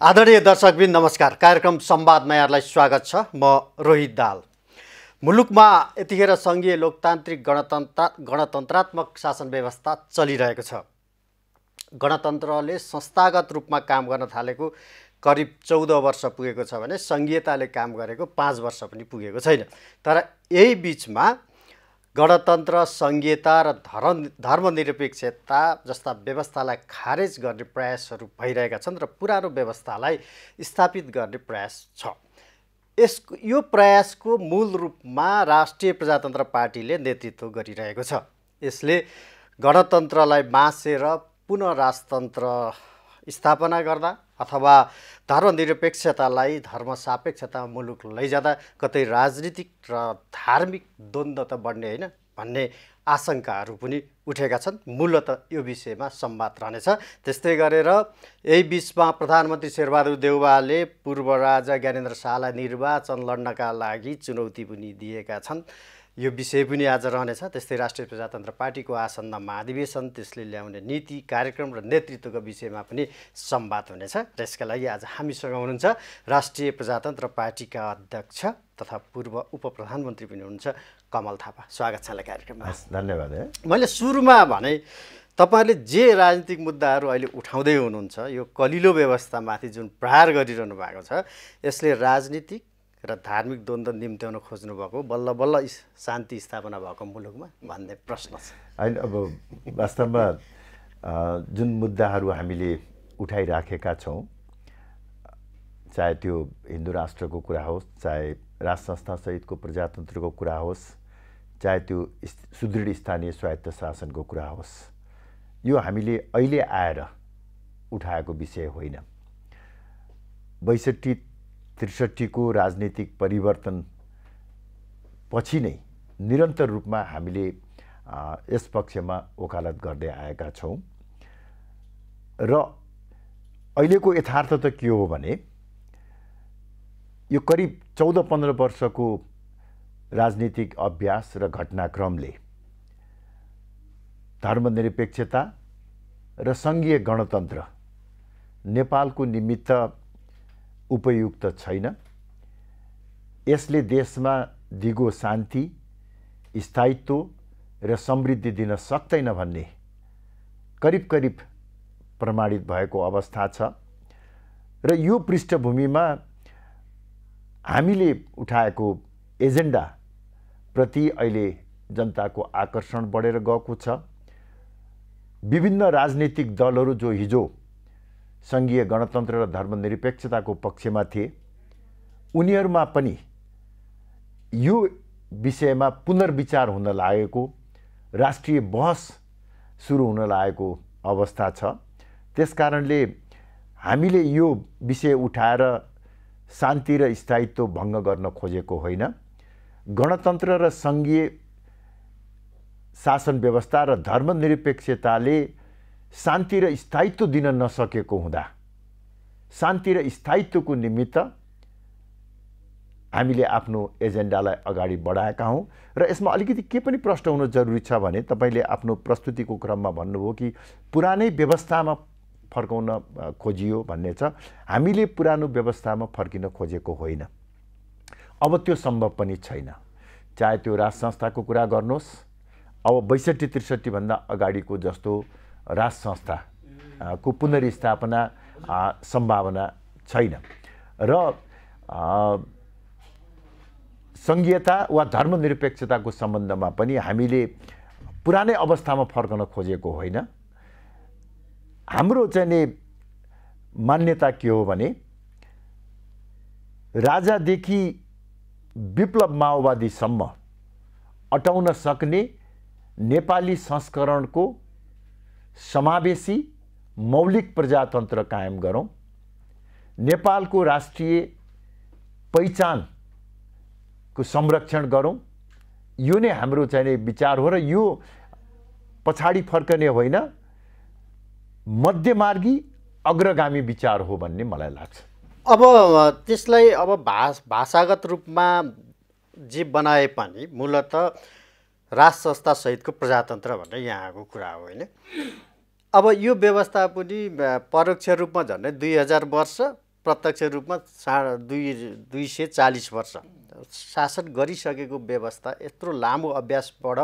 आदरणीय दर्शकबिन नमस्कार। कार्यक्रम संवादमा यहाँलाई स्वागत छ। म रोहित दाल। मुलुकमा यतिखेर सङ्घीय लोकतान्त्रिक गणतन्त्रात्मक शासन व्यवस्था चलिरहेको छ। गणतन्त्रले संस्थागत रूपमा काम गर्न थालेको करिब 14 वर्ष पुगेको छ भने सङ्घीयताले काम गरेको 5 वर्ष पनि पुगेको छैन। तर यही बिचमा गणतन्त्र, सङ्घीयता र धर्मनिरपेक्षता जस्ता व्यवस्थालाई खारेज गर्ने प्रयासहरू भइरहेका छन् र पुरानो व्यवस्थालाई स्थापित गर्ने प्रयास छ। यो प्रयासको मूल रूपमा राष्ट्रिय प्रजातन्त्र पार्टीले नेतृत्व गरिरहेको छ। यसले गणतन्त्रलाई मासेर पुनः राजतन्त्र स्थापना गर्दा अथवा धर्मनिरपेक्षतालाई धर्मसापेक्षता मुलुक लैजाँदा कतै राजनीतिक र धार्मिक द्वन्द्व त बढ्ने होइन भन्ने आशंकाहरू पनि उठेका छन्। मूलतः यो विषयमा संवाद रहनेछ। त्यस्तै गरेर यही बिचमा प्रधानमन्त्री शेरबहादुर देउवाले पूर्व राजा ज्ञानेन्द्र शाहलाई निर्वाचन लड्नका लागि चुनौती पनि दिएका छन्। यो विषय पनि आज रहनेछ। त्यस्तै राष्ट्रिय प्रजातन्त्र पार्टीको आसन्न महाधिवेशन, त्यसले ल्याउने नीति, कार्यक्रम र नेतृत्वको विषयमा पनि संवाद हुनेछ। त्यसका लागि आज हामीसँग हुनुहुन्छ राष्ट्रिय प्रजातन्त्र पार्टीका अध्यक्ष तथा पूर्व उपप्रधानमन्त्री पनि हुनुहुन्छ कमल थापा। स्वागत छ कार्यक्रममा। धन्यवाद। मैले सुरुमा भने तपाईहरुले जे राजनीतिक मुद्दाहरू अहिले उठाउँदै हुनुहुन्छ, यो कलिलो व्यवस्थामाथि जुन प्रहार गरिरहनु भएको छ, यसले राजनीतिक र धार्मिक द्वन्द्व निम्त्याउन खोज्नु भएको, बल्ल बल्ल शान्ति स्थापना भएको मुलुकमा भन्ने प्रश्न छ। होइन, अब वास्तवमा जुन मुद्दाहरू हामीले उठाइराखेका छौँ, चाहे त्यो हिन्दू राष्ट्रको कुरा होस्, चाहे राज संस्था सहितको प्रजातन्त्रको कुरा होस्, चाहे त्यो सुदृढ स्थानीय स्वायत्त शासनको कुरा होस्, यो हामीले अहिले आएर उठाएको विषय होइन। 62-63 को राजनीतिक परिवर्तन पछि नै निरन्तर रूपमा हामीले यस पक्षमा वकालत गर्दै आएका छौँ र अहिलेको यथार्थ त के हो भने यो करिब 14-15 वर्षको राजनीतिक अभ्यास र घटनाक्रमले धर्मनिरपेक्षता र सङ्घीय गणतन्त्र नेपालको निमित्त उपयुक्त छैन। यसले देशमा दिगो शान्ति, स्थायित्व र समृद्धि दिन सक्दैन भन्ने करिब प्रमाणित भएको अवस्था छ र यो पृष्ठभूमिमा हामीले उठाएको एजेन्डा प्रति अहिले जनताको आकर्षण बढेर गएको छ। विभिन्न राजनीतिक दलहरू जो हिजो सङ्घीय गणतन्त्र र धर्मनिरपेक्षताको पक्षमा थिए, उनीहरूमा पनि यो विषयमा पुनर्विचार हुन लागेको, राष्ट्रिय बहस सुरु हुन लागेको अवस्था छ। त्यसकारणले हामीले यो विषय उठाएर शान्ति र स्थायित्व भङ्ग गर्न खोजेको होइन। गणतन्त्र र सङ्घीय शासन व्यवस्था र धर्मनिरपेक्षताले शान्ति र स्थायित्व दिन नसकेको हुँदा शान्ति र स्थायित्वको निमित्त हामीले आफ्नो एजेन्डालाई अगाडि बढाएका हौँ र यसमा अलिकति के पनि प्रश्न हुन जरुरी छ भने तपाईले आफ्नो प्रस्तुतिको क्रममा भन्नुभयो कि पुरानै व्यवस्थामा फर्काउन खोजियो भन्ने छ। हामीले पुरानो व्यवस्थामा फर्किन खोजेको होइन। अब त्यो सम्भव पनि छैन। चाहे त्यो राज संस्थाको कुरा गर्नुहोस्, अब 62-63 भन्दा अगाडिको जस्तो राज संस्थाको पुनर्स्थापना सम्भावना छैन र सङ्घीयता वा धर्मनिरपेक्षताको सम्बन्धमा पनि हामीले पुरानै अवस्थामा फर्कन खोजेको होइन। हाम्रो चाहिँ नि मान्यता के हो भने राजादेखि विप्लव माओवादीसम्म अटाउन सक्ने नेपाली संस्करणको समावेशी मौलिक प्रजातन्त्र कायम गरौँ। नेपालको राष्ट्रिय पहिचानको संरक्षण गरौँ। यो नै हाम्रो चाहिँ विचार हो र यो पछाडि फर्कने होइन, मध्यमार्गी अग्रगामी विचार हो भन्ने मलाई लाग्छ। अब त्यसलाई अब भाषागत रूपमा जे बनाए पनि मूलतः राज संस्था सहितको प्रजातन्त्र भनेर यहाँको कुरा हो होइन। अब यो व्यवस्था पनि परोक्ष रूपमा झन्डै 2000 वर्ष प्रत्यक्ष रूपमा 240 वर्ष शासन गरिसकेको व्यवस्था, यत्रो लामो अभ्यासबाट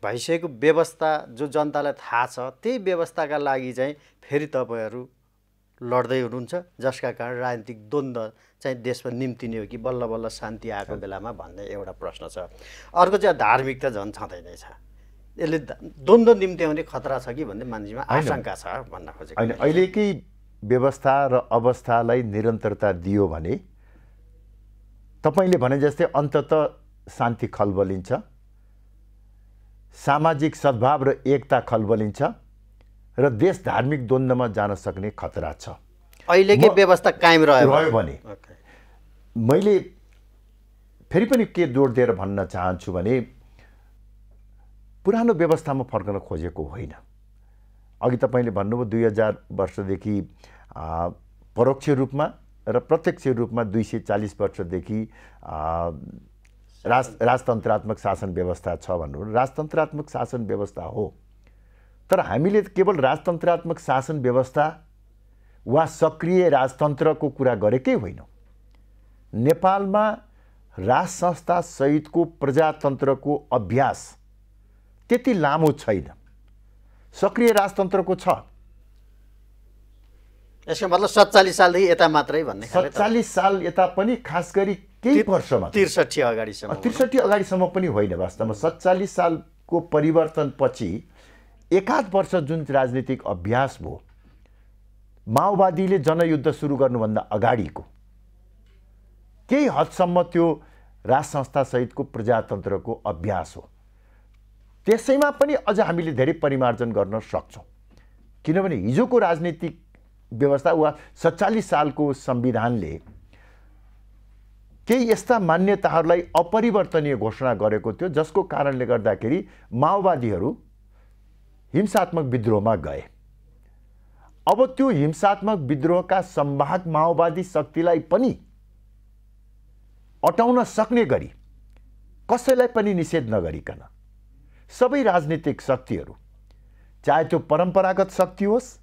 भइसकेको व्यवस्था जो जनतालाई थाहा छ, त्यही व्यवस्थाका लागि चाहिँ फेरि तपाईँहरू लड्दै हुनुहुन्छ, जसका कारण राजनीतिक द्वन्द्व चाहिँ देशमा निम्तिने हो कि बल्ल बल्ल शान्ति आएको बेलामा भन्ने एउटा प्रश्न छ। अर्को चाहिँ धार्मिकता झन् छँदै नै छ। यसले द्वन्द्व निम्त्याउने खतरा छ कि भन्ने मान्छेमा आशंका छ भन्न खोजेको। होइन, अहिलेकै व्यवस्था र अवस्थालाई निरन्तरता दियो भने तपाईँले भने जस्तै अन्ततः शान्ति खलबलिन्छ, सामाजिक सद्भाव र एकता खलबलिन्छ र देश धार्मिक द्वन्द्वमा जान सक्ने खतरा छ। अहिलेकै व्यवस्था कायम रह्यो भने मैले फेरि पनि के जोड दिएर भन्न चाहन्छु भने पुरानो व्यवस्थामा फर्कन खोजेको होइन। अघि तपाईँले भन्नुभयो 2000 वर्षदेखि परोक्ष रूपमा र प्रत्यक्ष रूपमा 240 वर्षदेखि राजतन्त्रात्मक शासन व्यवस्था छ भन्नुभयो। राजतन्त्रात्मक शासन व्यवस्था हो, तर हामीले केवल राजतन्त्रात्मक शासन व्यवस्था वा सक्रिय राजतन्त्रको कुरा गरेकै होइनौँ। नेपालमा राज संस्था सहितको प्रजातन्त्रको अभ्यास त्यति लामो छैन, सक्रिय राजतन्त्रको छ। यसको मतलब 47 सालदेखि यता मात्रै भन्ने। 47 साल यता पनि खास गरी केही वर्षमा 63 अगाडिसम्म 63 अगाडिसम्म पनि होइन। वास्तवमा 47 सालको परिवर्तनपछि एकाध वर्ष जुन राजनीतिक अभ्यास भयो, माओवादीले जनयुद्ध सुरु गर्नुभन्दा अगाडिको केही हदसम्म त्यो राज संस्था सहितको प्रजातन्त्रको अभ्यास हो। त्यसैमा पनि अझ हामीले धेरै परिमार्जन गर्न सक्छौँ, किनभने हिजोको राजनीतिक व्यवस्था वा 47 सालको संविधानले केही यस्ता मान्यताहरूलाई अपरिवर्तनीय घोषणा गरेको थियो, जसको कारणले गर्दाखेरि माओवादीहरू हिंसात्मक विद्रोहमा गए। अब त्यो हिंसात्मक विद्रोहका संवाहक माओवादी शक्तिलाई पनि अटाउन सक्ने गरी कसैलाई पनि निषेध नगरिकन सबै राजनीतिक शक्तिहरू, चाहे त्यो परम्परागत शक्ति होस्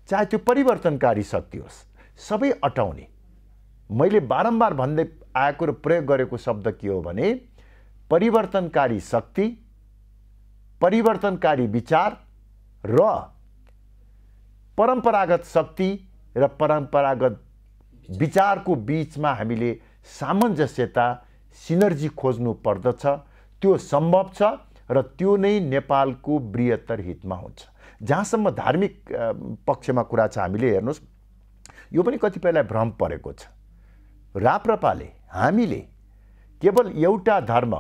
चाहे त्यो परिवर्तनकारी शक्ति होस्, सबै अटाउने। मैले बारम्बार भन्दै आएको र प्रयोग गरेको शब्द के हो भने परिवर्तनकारी शक्ति, परिवर्तनकारी विचार र परम्परागत शक्ति र परम्परागत विचारको बीचमा हामीले सामञ्जस्यता, सिनर्जी खोज्नु पर्दछ। त्यो सम्भव छ र त्यो नै नेपालको बृहत्तर हितमा हुन्छ। जहाँसम्म धार्मिक पक्षमा कुरा छ, हामीले हेर्नुहोस्, यो पनि कतिपयलाई भ्रम परेको छ। राप्रपाले हामीले केवल एउटा धर्म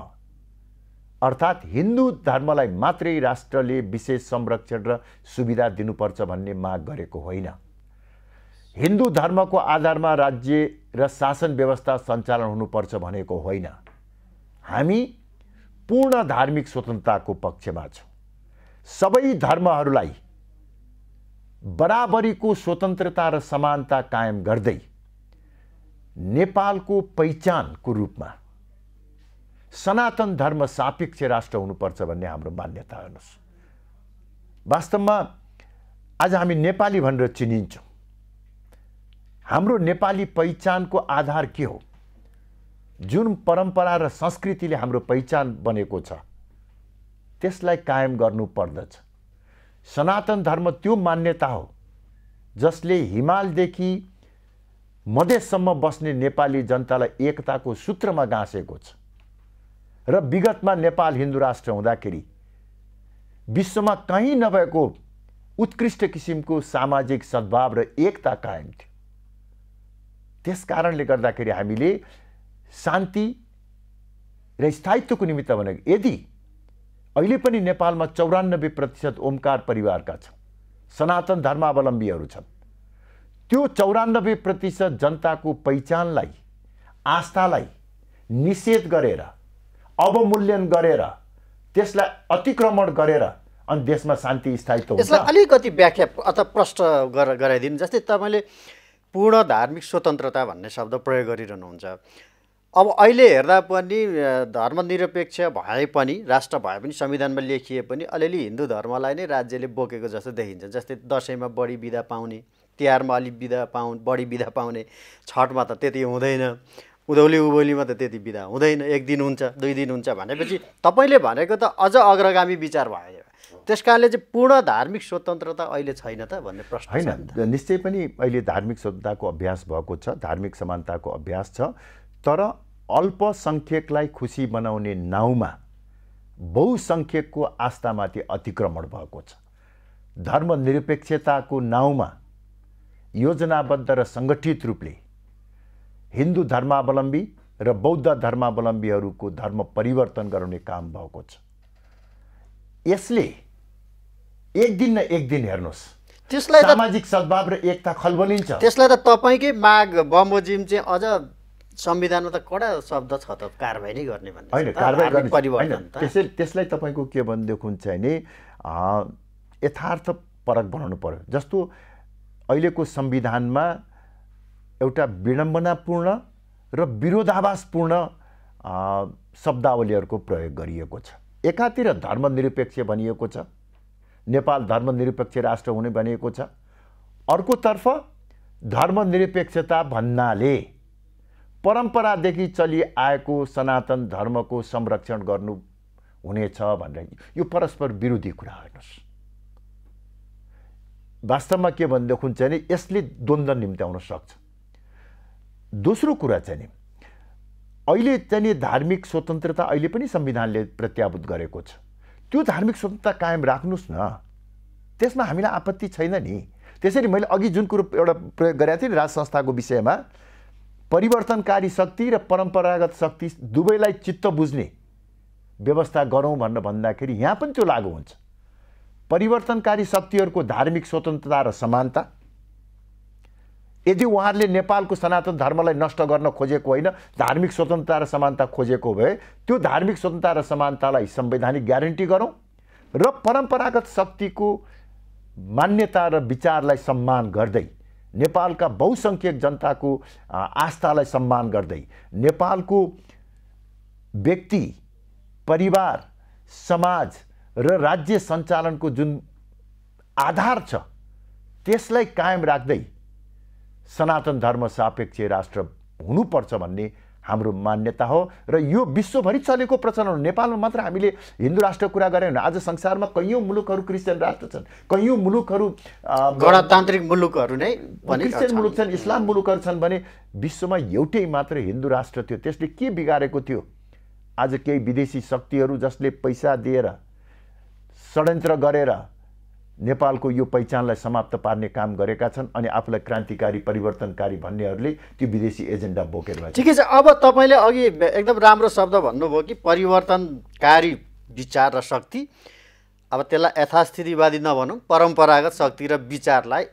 अर्थात् हिन्दू धर्मलाई मात्रै राष्ट्रले विशेष संरक्षण र सुविधा दिनुपर्छ भन्ने माग गरेको होइन। हिन्दू धर्मको आधारमा राज्य र शासन व्यवस्था सञ्चालन हुनुपर्छ भनेको होइन। हामी पूर्ण धार्मिक स्वतन्त्रताको पक्षमा छौँ। सबै धर्महरूलाई बराबरीको स्वतन्त्रता र समानता कायम गर्दै नेपालको पहिचानको रूपमा सनातन धर्म सापेक्ष राष्ट्र हुनुपर्छ भन्ने हाम्रो मान्यता। हेर्नुहोस्, वास्तवमा आज हामी नेपाली भनेर चिनिन्छौँ। हाम्रो नेपाली पहिचानको आधार के हो? जुन परम्परा र संस्कृतिले हाम्रो पहिचान बनेको छ त्यसलाई कायम गर्नु पर्दछ। सनातन धर्म त्यो मान्यता हो जसले हिमालदेखि मधेससम्म बस्ने नेपाली जनतालाई एकताको सूत्रमा गाँसेको छ र विगतमा नेपाल हिन्दू राष्ट्र हुँदाखेरि विश्वमा कहीँ नभएको उत्कृष्ट किसिमको सामाजिक सद्भाव र एकता कायम थियो। त्यस कारणले गर्दाखेरि हामीले शान्ति र स्थायित्वको निमित्त भनेको, यदि अहिले पनि नेपालमा 94% ओमकार परिवारका छन्, सनातन धर्मावलम्बीहरू छन्, त्यो 94% जनताको पहिचानलाई, आस्थालाई निषेध गरेर, अवमूल्यन गरेर, त्यसलाई अतिक्रमण गरेर अनि देशमा शान्ति स्थायित्व हुन्छ। यसलाई अलिकति व्याख्या अथवा प्रष्ट गराइदिनु। जस्तै तपाईँले पूर्ण धार्मिक स्वतन्त्रता भन्ने शब्द प्रयोग गरिरहनुहुन्छ। अब अहिले हेर्दा पनि धर्मनिरपेक्ष भए पनि, राष्ट्र भए पनि, संविधानमा लेखिए पनि अलिअलि हिन्दू धर्मलाई नै राज्यले बोकेको जस्तो देखिन्छ। जस्तै दसैँमा बढी बिदा पाउने, तिहारमा अलिक बिदा बढी बिदा पाउने, छठमा त त्यति हुँदैन, उँधौली उभौलीमा त त्यति बिदा हुँदैन, 1 दिन हुन्छ 2 दिन हुन्छ भनेपछि तपाईँले भनेको त अझ अग्रगामी विचार भयो। त्यस कारणले चाहिँ पूर्ण धार्मिक स्वतन्त्रता अहिले छैन त भन्ने प्रश्न होइन। निश्चय पनि अहिले धार्मिक स्वतन्त्रताको अभ्यास भएको छ, धार्मिक समानताको अभ्यास छ, तर अल्पसङ्ख्यकलाई खुसी बनाउने नाउँमा बहुसङ्ख्यकको आस्थामाथि अतिक्रमण भएको छ। धर्मनिरपेक्षताको नाउँमा योजनाबद्ध र सङ्गठित रूपले हिन्दू धर्मावलम्बी र बौद्ध धर्मावलम्बीहरूको धर्म परिवर्तन गराउने काम भएको छ। यसले एक दिन न एक दिन हेर्नुहोस् त्यसलाई सामाजिक सद्भाव र एकता खलबलिन्छ। त्यसलाई त तपाईँकै माग बमोजिम चाहिँ अझ संविधानमा त कडा शब्द छ त कारबाही नै गर्ने भन्ने होइन, कारबाही गर्ने परिवर्तन होइन। त्यसलाई तपाईँको के भनेदेखि चाहिँ नि यथार्थ परक बनाउनु पर्यो। जस्तो अहिलेको संविधानमा एउटा विडम्बनापूर्ण र विरोधाभासपूर्ण शब्दावलीहरूको प्रयोग गरिएको छ। एकातिर धर्मनिरपेक्ष भनिएको छ, नेपाल धर्मनिरपेक्ष राष्ट्र हुने भनिएको छ, अर्कोतर्फ धर्मनिरपेक्षता भन्नाले परम्परादेखि चलिआएको सनातन धर्मको संरक्षण गर्नु हुनेछ भनेर, यो परस्पर विरोधी कुरा हेर्नुहोस्। वास्तवमा के भनेदेखि चाहिँ नि यसले द्वन्द्व निम्त्याउन सक्छ। दोस्रो कुरा चाहिँ नि अहिले चाहिँ नि धार्मिक स्वतन्त्रता अहिले पनि संविधानले प्रत्याभूत गरेको छ। त्यो धार्मिक स्वतन्त्रता कायम राख्नुहोस् न, त्यसमा हामीलाई आपत्ति छैन नि। त्यसरी मैले अघि जुन कुरो एउटा प्रयोग गरेको थिएँ नि राज संस्थाको विषयमा, परिवर्तनकारी शक्ति र परम्परागत शक्ति दुवैलाई चित्त बुझ्ने व्यवस्था गरौँ भनेर भन्दाखेरि यहाँ पनि त्यो लागू हुन्छ। परिवर्तनकारी शक्तिहरूको धार्मिक स्वतन्त्रता र समानता, यदि उहाँहरूले नेपालको सनातन धर्मलाई नष्ट गर्न खोजेको होइन, धार्मिक स्वतन्त्रता र समानता खोजेको भए त्यो धार्मिक स्वतन्त्रता र समानतालाई संवैधानिक ग्यारेन्टी गरौँ र परम्परागत शक्तिको मान्यता र विचारलाई सम्मान गर्दै, नेपालका बहुसङ्ख्यक जनताको आस्थालाई सम्मान गर्दै, नेपालको व्यक्ति, परिवार, समाज र राज्य सञ्चालनको जुन आधार छ त्यसलाई कायम राख्दै सनातन धर्म सापेक्ष राष्ट्र हुनुपर्छ भन्ने हाम्रो मान्यता हो र यो विश्वभरि चलेको प्रचलन हो। नेपालमा मात्र हामीले हिन्दू राष्ट्रको कुरा गऱ्यौँ भने आज संसारमा कैयौँ मुलुकहरू क्रिस्चियन राष्ट्र छन्, कैयौँ मुलुकहरू गणतान्त्रिक मुलुकहरू नै क्रिस्चियन मुलुक छन्, इस्लाम मुलुकहरू छन् भने विश्वमा एउटै मात्र हिन्दू राष्ट्र थियो। त्यसले के बिगारेको थियो? आज केही विदेशी शक्तिहरू जसले पैसा दिएर षड्यन्त्र गरेर नेपालको यो पहिचानलाई समाप्त पार्ने काम गरेका छन् अनि आफूलाई क्रान्तिकारी परिवर्तनकारी भन्नेहरूले त्यो विदेशी एजेन्डा बोकेर भए। ठिकै छ। अब तपाईँले अघि एकदम राम्रो शब्द भन्नुभयो कि परिवर्तनकारी विचार र शक्ति, अब त्यसलाई यथास्थितिवादी नभनौँ, परम्परागत शक्ति र विचारलाई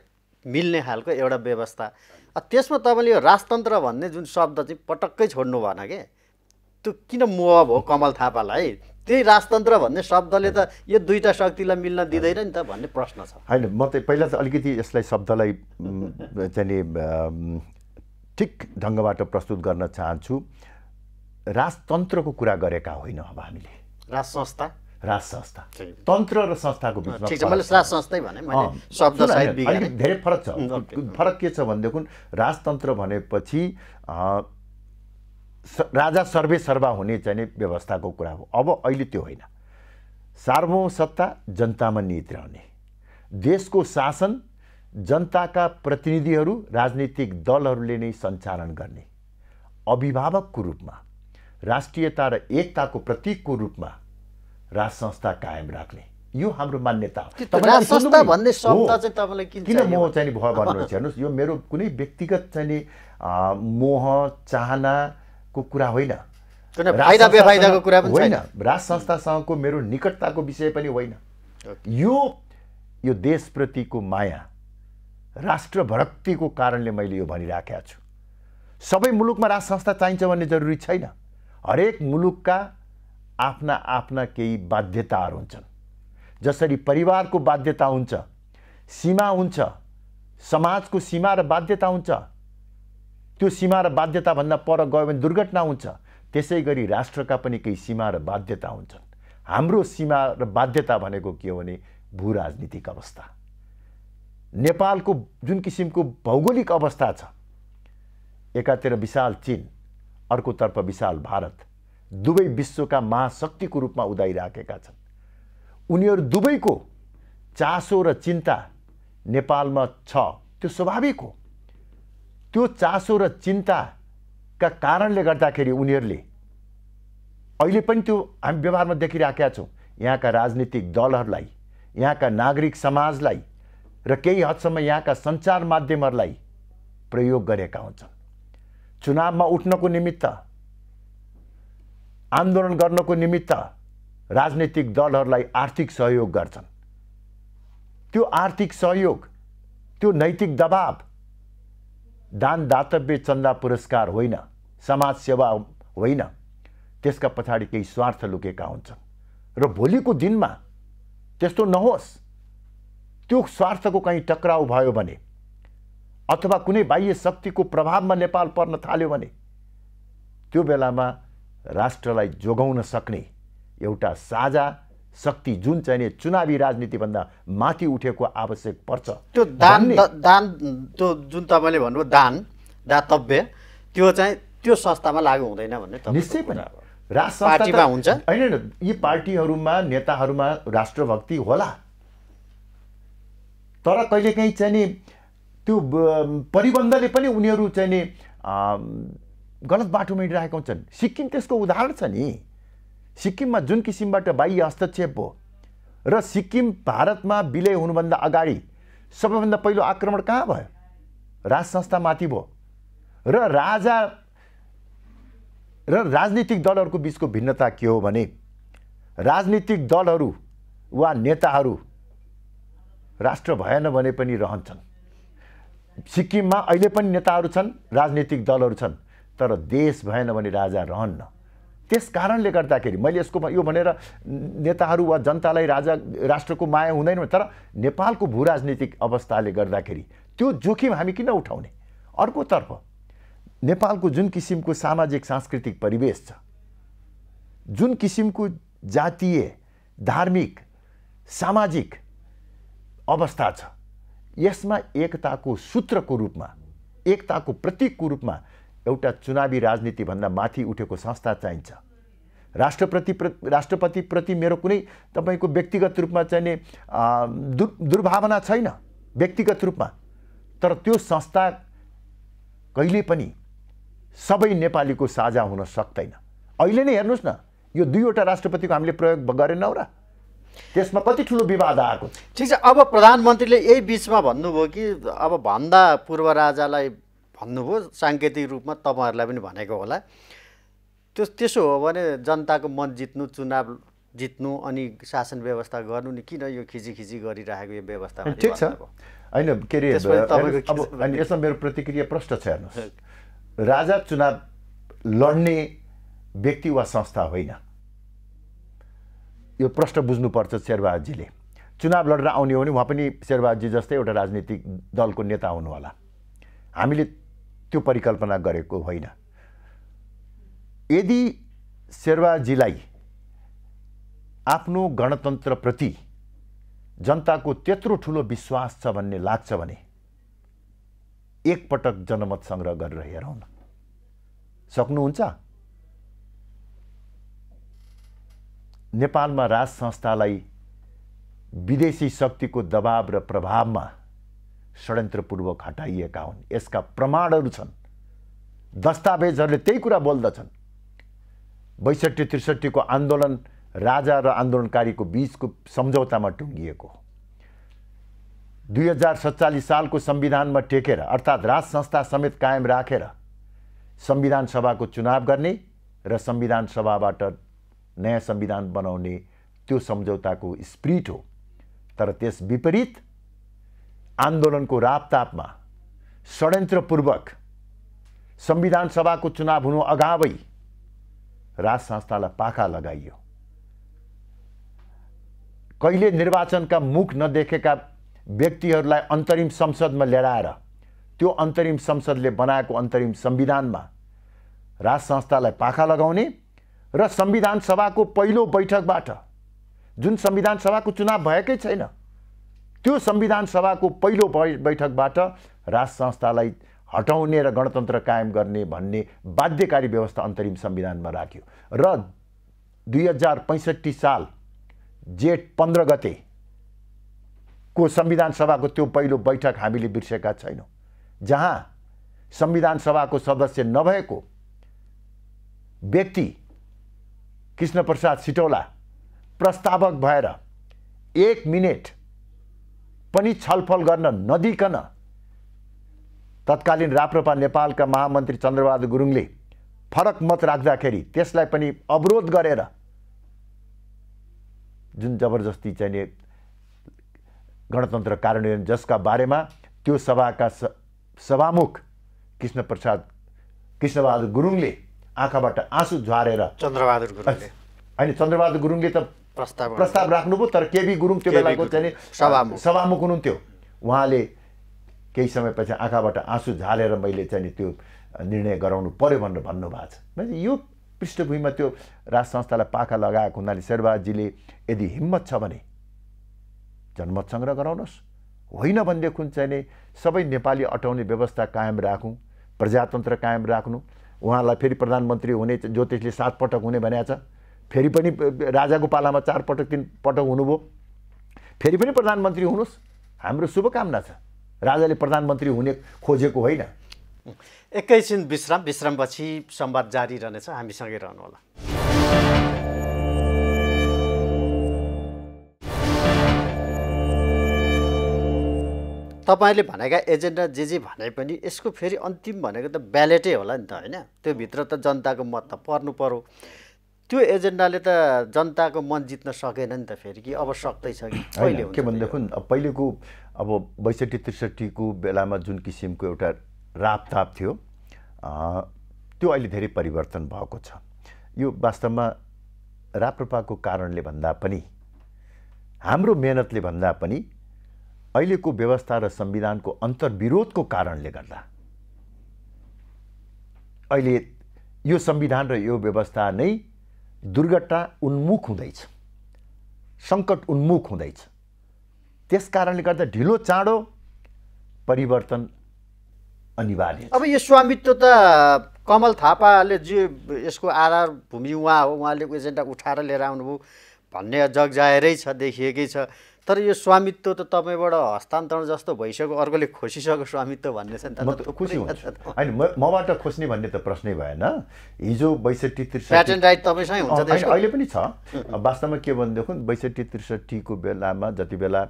मिल्ने खालको एउटा व्यवस्था। त्यसमा तपाईँले यो राजतन्त्र भन्ने जुन शब्द चाहिँ पटक्कै छोड्नु भएन के, त्यो किन मोह भयो कमल थापालाई? त्यही राजतन्त्र भन्ने शब्दले त यो दुईटा शक्तिलाई मिल्न दिँदैन नि त भन्ने प्रश्न छ। होइन, म त पहिला त अलिकति यसलाई शब्दलाई चाहिँ ठिक ढङ्गबाट प्रस्तुत गर्न चाहन्छु। राजतन्त्रको कुरा गरेका होइन, अब हामीले राज संस्था तन्त्र र संस्थाको बिचमा ठिक छ, मैले राज संस्थै भने मैले शब्द सायद बिगारे। धेरै फरक छ। फरक के छ भनेदेखि राजतन्त्र भनेपछि राजा सर्वे सर्वा हुने चाहिँ व्यवस्थाको कुरा हो। अब अहिले त्यो होइन। सार्वभौम सत्ता जनतामा निहित रहने, देशको शासन जनताका प्रतिनिधिहरू राजनीतिक दलहरूले नै सञ्चालन गर्ने, अभिभावकको रूपमा राष्ट्रियता र एकताको प्रतीकको रूपमा राज संस्था कायम राख्ने, यो हाम्रो मान्यता हो। राज संस्था भन्ने शब्द चाहिँ तपाईँलाई किन मोह चाहिँ भयो भन्नुहोस्। हेर्नुहोस्, यो मेरो कुनै व्यक्तिगत चाहिँ मोह चाहना को कुरा होइन, फाइदा बेफाइदाको कुरा पनि होइन, राज संस्थासँगको मेरो निकटताको विषय पनि होइन। यो देशप्रतिको माया, राष्ट्रभक्तिको कारणले मैले यो भनिराखेको छु। सबै मुलुकमा राज संस्था चाहिन्छ भन्ने जरुरी छैन। हरेक मुलुकका आफ्ना आफ्ना केही बाध्यताहरू हुन्छन्। जसरी परिवारको बाध्यता हुन्छ, सीमा हुन्छ, समाजको सीमा र बाध्यता हुन्छ, त्यो सीमा र बाध्यताभन्दा पर गयो भने दुर्घटना हुन्छ। त्यसै गरी राष्ट्रका पनि केही सीमा र बाध्यता हुन्छन्। हाम्रो सीमा र बाध्यता भनेको के हो भने भू राजनीतिक अवस्था, नेपालको जुन किसिमको भौगोलिक अवस्था छ, एकातिर विशाल चीन, अर्कोतर्फ विशाल भारत, दुवै विश्वका महाशक्तिको रूपमा उदाइराखेका छन्। उनीहरू दुवैको चासो र चिन्ता नेपालमा छ, त्यो स्वाभाविक हो। त्यो चासो र चिन्ताका कारणले गर्दाखेरि उनीहरूले अहिले पनि त्यो हामी व्यवहारमा देखिराखेका छौँ। यहाँका राजनीतिक दलहरूलाई, यहाँका नागरिक समाजलाई र केही हदसम्म यहाँका सञ्चार माध्यमहरूलाई प्रयोग गरेका हुन्छन्। चुनावमा उठ्नको निमित्त, आन्दोलन गर्नको निमित्त राजनीतिक दलहरूलाई आर्थिक सहयोग गर्छन्। त्यो आर्थिक सहयोग, त्यो नैतिक दबाव दान दातव्य चन्दा पुरस्कार होइन, समाज सेवा होइन, त्यसका पछाडि केही स्वार्थ लुकेका हुन्छन्। र भोलिको दिनमा त्यस्तो नहोस्, त्यो स्वार्थको कहीँ टक्राउ भयो भने अथवा कुनै बाह्य शक्तिको प्रभावमा नेपाल पर्न थाल्यो भने त्यो बेलामा राष्ट्रलाई जोगाउन सक्ने एउटा साझा शक्ति जुन चाहिँ चुनावी राजनीतिभन्दा माथि उठेको आवश्यक पर्छ। त्यो दान त्यो जुन तपाईँले भन्नुभयो दातव्य, त्यो चाहिँ त्यो संस्थामा लागू हुँदैन भन्ने निश्चय पनि पार्टीमा हुन्छ होइन। यी पार्टीहरूमा, नेताहरूमा राष्ट्रभक्ति होला, तर कहिलेकाहीँ चाहिँ नि त्यो परिबन्धले पनि उनीहरू चाहिँ नि गलत बाटोमा हिँडिरहेका हुन्छन्। सिक्किम त्यसको उदाहरण छ नि। सिक्किममा जुन किसिमबाट बाह्य हस्तक्षेप हो र सिक्किम भारतमा विलय हुनुभन्दा अगाडि सबैभन्दा पहिलो आक्रमण कहाँ भयो? राज संस्थामाथि भयो। र राजा र राजनीतिक दलहरूको बिचको भिन्नता के हो भने राजनीतिक दलहरू वा नेताहरू राष्ट्र भएन भने पनि रहन्छन्। सिक्किममा अहिले पनि नेताहरू छन्, राजनीतिक दलहरू छन्, तर देश भएन भने राजा रहन्न। त्यस कारणले गर्दाखेरि मैले यसको यो भनेर नेताहरू वा जनतालाई राष्ट्रको माया हुँदैन, तर नेपालको भू राजनीतिक अवस्थाले गर्दाखेरि त्यो जोखिम हामी किन उठाउने? अर्कोतर्फ नेपालको जुन किसिमको सामाजिक सांस्कृतिक परिवेश छ, जुन किसिमको जातीय, धार्मिक, सामाजिक अवस्था छ, यसमा एकताको सूत्रको रूपमा, एकताको प्रतीकको रूपमा एउटा चुनावी राजनीतिभन्दा माथि उठेको संस्था चाहिन्छ। राष्ट्रपतिप्रति मेरो कुनै तपाईँको व्यक्तिगत रूपमा चाहिने दुर्भावना छैन व्यक्तिगत रूपमा, तर त्यो संस्था कहिले पनि सबै नेपालीको साझा हुन सक्दैन। अहिले नै हेर्नुहोस् न, यो दुईवटा राष्ट्रपतिको हामीले प्रयोग गरेनौँ र त्यसमा कति ठुलो विवाद आएको। ठिक छ, अब प्रधानमन्त्रीले यही बिचमा भन्नुभयो कि अब भन्दा पूर्व राजालाई भन्नुभयो, साङ्केतिक रूपमा तपाईँहरूलाई पनि भनेको होला, त्यसो हो भने जनताको मन जित्नु, चुनाव जित्नु अनि शासन व्यवस्था गर्नु नि, किन यो खिचिखिची गरिरहेको यो व्यवस्था? ठिक छ, होइन के अरे अब यसमा मेरो प्रतिक्रिया प्रष्ट छ। हेर्नुहोस्, राजा चुनाव लड्ने व्यक्ति वा संस्था होइन, यो प्रश्न बुझ्नुपर्छ। शेरबहादुरजीले चुनाव लडेर आउने हो भने उहाँ पनि शेरबहादुरजी जस्तै एउटा राजनीतिक दलको नेता हुनुहोला। हामीले त्यो परिकल्पना गरेको होइन। यदि शेरबहादुरजीलाई आफ्नो गणतन्त्रप्रति जनताको त्यत्रो ठुलो विश्वास छ भन्ने लाग्छ भने एकपटक जनमत सङ्ग्रह गरेर हेरौँ न, सक्नुहुन्छ? नेपालमा राज संस्थालाई विदेशी शक्तिको दबाव र प्रभावमा षड्यन्त्रपूर्वक हटाइएका हुन्, यसका प्रमाणहरू छन्। दस्तावेजहरूले त्यही कुरा बोल्दछन्। 62-63 को आन्दोलन राजा र आन्दोलनकारीको बीचको सम्झौतामा टुङ्गिएको। 2047 सालको संविधानमा टेकेर अर्थात् राज संस्था समेत कायम राखेर संविधान सभाको चुनाव गर्ने र संविधान सभाबाट नयाँ संविधान बनाउने त्यो सम्झौताको स्पिरिट हो। तर त्यस विपरीत आन्दोलनको रापतापमा षड्यन्त्रपूर्वक संविधान सभाको चुनाव हुनु अगावै राज संस्थालाई पाखा लगाइयो। कहिले निर्वाचनका मुख नदेखेका व्यक्तिहरूलाई अन्तरिम संसदमा ल्याएर त्यो अन्तरिम संसदले बनाएको अन्तरिम संविधानमा राज संस्थालाई पाखा लगाउने र संविधान सभाको पहिलो बैठकबाट, जुन संविधान सभाको चुनाव भएकै छैन, त्यो संविधान सभाको पहिलो बैठकबाट राज संस्थालाई हटाउने र गणतन्त्र कायम गर्ने भन्ने बाध्यकारी व्यवस्था अन्तरिम संविधानमा राख्यो र 2065 साल जेठ 15 गते को संविधान सभाको त्यो पहिलो बैठक हामीले बिर्सेका छैनौँ, जहाँ संविधान सभाको सदस्य नभएको व्यक्ति कृष्णप्रसाद सिटौला प्रस्तावक भएर 1 मिनेट पनि छलफल गर्न नदिकन तत्कालीन राप्रपा नेपालका महामन्त्री चन्द्रबहादुर गुरुङले फरक मत राख्दाखेरि त्यसलाई पनि अवरोध गरेर जुन जबरजस्ती चाहिँ गणतन्त्र कार्यान्वयन, जसका बारेमा त्यो सभाका सभामुख कृष्णबहादुर गुरुङले आँखाबाट आँसु झारेर चन्द्रबहादुर गुरुङले त प्रस्ताव राख्नुभयो, तर केबी गुरुङ त्यो बेलाको चाहिँ सभामुख हुनुहुन्थ्यो। उहाँले केही समयपछि आँखाबाट आँसु झालेर मैले चाहिँ त्यो निर्णय गराउनु पर्यो भनेर भन्नुभएको छ। मैले यो पृष्ठभूमिमा त्यो राज संस्थालाई पाखा लगाएको हुनाले शेरबहादुरजीले यदि हिम्मत छ भने जनमत सङ्ग्रह गराउनुहोस्, होइन भनेदेखि चाहिँ सबै नेपाली अटाउने व्यवस्था कायम राखौँ, प्रजातन्त्र कायम राख्नु। उहाँलाई फेरि प्रधानमन्त्री हुने ज्योतिषले 7 पटक हुने भनेको छ, फेरि पनि राजाको पालामा 4 पटक 3 पटक हुनुभयो, फेरि पनि प्रधानमन्त्री हुनुहोस्, हाम्रो शुभकामना छ। राजाले प्रधानमन्त्री हुने खोजेको होइन। एकैछिन विश्रामपछि संवाद जारी रहनेछ, हामीसँगै रहनुहोला। तपाईँले भनेका एजेन्डा जे भने पनि यसको फेरि अन्तिम भनेको त ब्यालेटै होला नि त, होइन? त्यो भित्र त जनताको मत त पर्नु पर्यो। त्यो एजेन्डाले त जनताको मन जित्न सकेन नि त फेरि, कि अब सक्दैछ कि पहिले के भनेदेखि पहिलेको अब 62-63 को बेलामा जुन किसिमको एउटा रापताप थियो त्यो अहिले धेरै परिवर्तन भएको छ। यो वास्तवमा राप्रपाको कारणले भन्दा पनि, हाम्रो मेहनतले भन्दा पनि अहिलेको व्यवस्था र संविधानको अन्तर्विरोधको कारणले गर्दा अहिले यो संविधान र यो व्यवस्था नै दुर्घटना उन्मुख हुँदैछ, सङ्कट उन्मुख हुँदैछ। त्यस कारणले गर्दा ढिलो चाँडो परिवर्तन अनिवार्य। अब यो स्वामित्व त कमल थापाले जे यसको आधार भूमि उहाँ हो, उहाँले एजेन्डा उठाएर लिएर आउनुभयो भन्ने जगजाहेरै छ, देखिएकै छ। तर यो स्वामित्व त तपाईँबाट हस्तान्तरण जस्तो भइसक्यो, अर्कोले खोसिसक्यो स्वामित्व भन्ने छ नि त। म त खुसी हुन्छु। होइन, मबाट खोज्ने भन्ने त प्रश्नै भएन। हिजो 62-63 प्याटेन्ट राइट तपाईँसँगै हुन्छ, अहिले पनि छ। वास्तवमा के भनेदेखि 62-63 को बेलामा जति बेला